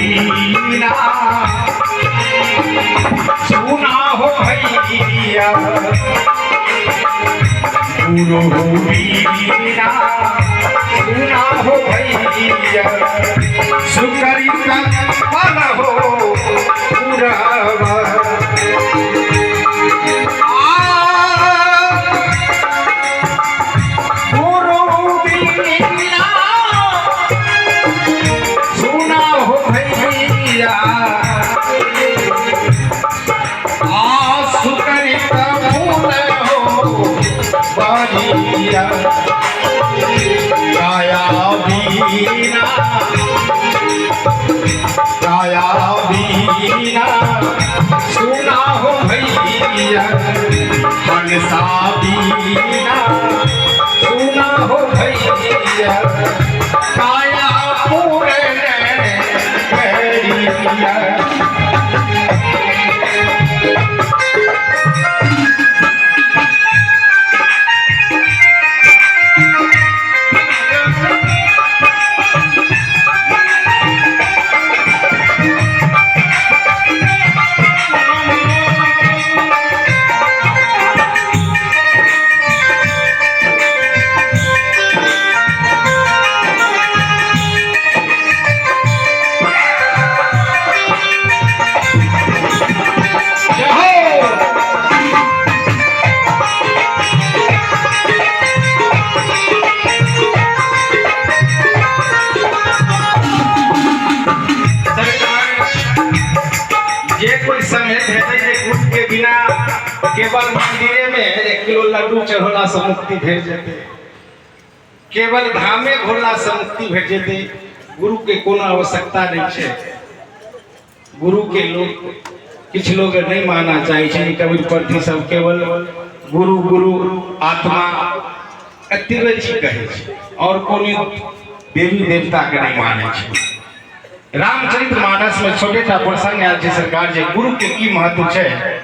बीना सुना हो भैया गुरु बीना सुना हो भैया सुकरिता मन हो पुरवा काया बीना सुना हो भैया मनसा बीना सुना हो भैया काया पूर्ण भैया केवल मंदिरे में 1 किलो लड्डू चढ़ोला से मुक्ति भेज देते, केवल धामे घोला से मुक्ति भेज देते। गुरु के कोनो आवश्यकता नहीं है। गुरु के लोग किछ लोग नहीं माना चाहिए कबीर प्रति सब केवल गुरु गुरु आत्मा अतिरची कहे और कोनो देवी देवता के नहीं माने। रामचरितमानस में छोटे टा प्रसंग आयल छै सरकार जे गुरु के की महत्व है।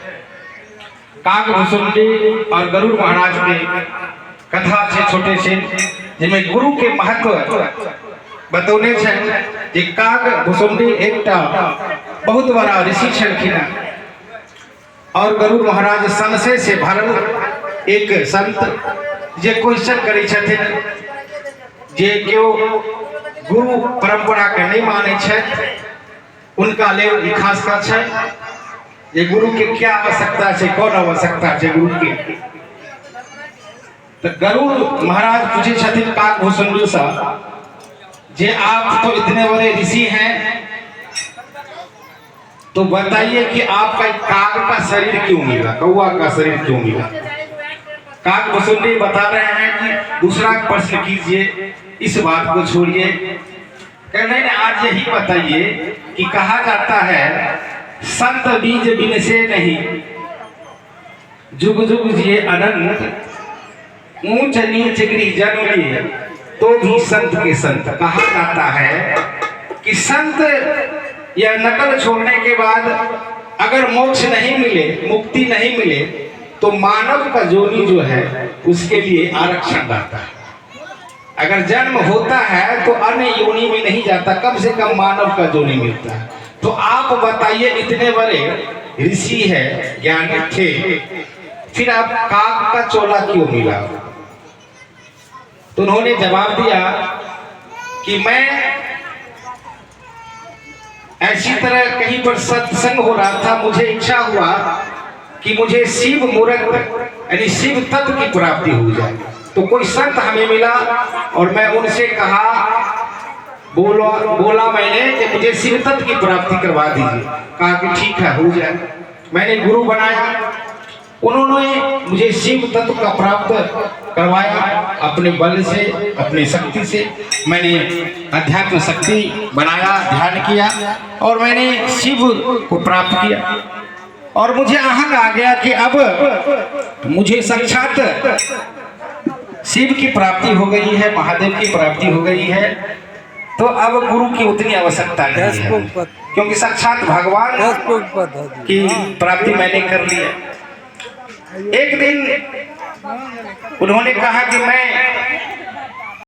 काग भुसुंडी और गरुड़ महाराज के कथा छे छोटे से जिसमें गुरु के महत्व बतौने छे। जे काग भुसुंडी एकटा बहुत बड़ा ऋषि छलखिन और गरुड़ महाराज संशय से भरल एक संत जे क्वेश्चन करे छथिन जे क्यों गुरु परंपरा के नहीं माने छे उनका लेल ई खास का छे ये गुरु के क्या आवश्यकता है, कौन आवश्यकता है गुरु के। तो गरुड़ महाराज पूछे छथिन काग भुसुंडी सा जे आप तो इतने बड़े ऋषि हैं तो बताइए कि आपका काग का शरीर क्यों मिला, कौआ का शरीर क्यों मिला। काग भुसुंडी बता रहे हैं कि दूसरा प्रश्न कीजिए, इस बात को छोड़िए। कहने ने आज यही बताइए कि कहा जाता है संत बीज बिन से नहीं जुग जुग जिए अनंत ऊंच नीच गिरी जन्म लिए तो भी संत के संत। कहा जाता है कि संत यह नकल छोड़ने के बाद अगर मोक्ष नहीं मिले, मुक्ति नहीं मिले तो मानव का जोनी जो है उसके लिए आरक्षण रहता है। अगर जन्म होता है तो अन्य योनि में नहीं जाता, कम से कम मानव का जोनी मिलता है। तो आप बताइए इतने बड़े ऋषि है, ज्ञानी थे, फिर आप काग का चोला क्यों मिला। तो उन्होंने जवाब दिया कि मैं ऐसी तरह कहीं पर सत्संग हो रहा था, मुझे इच्छा हुआ कि मुझे शिव मूर्त यानी शिव तत्व की प्राप्ति हो जाए। तो कोई संत हमें मिला और मैं उनसे कहा बोला मैंने कि मुझे शिव तत्व की प्राप्ति करवा दीजिए। कहा कि ठीक है हो जाए। मैंने गुरु बनाया, उन्होंने मुझे शिव तत्व का प्राप्त करवाया अपने बल से, अपने शक्ति से। मैंने अध्यात्म शक्ति बनाया, ध्यान किया और मैंने शिव को प्राप्त किया और मुझे अहंग आ गया कि अब मुझे साक्षात शिव की प्राप्ति हो गई है, महादेव की प्राप्ति हो गई है, तो अब गुरु की उतनी आवश्यकता नहीं है क्योंकि साक्षात भगवान की प्राप्ति मैंने कर ली है। एक दिन उन्होंने कहा कि मैं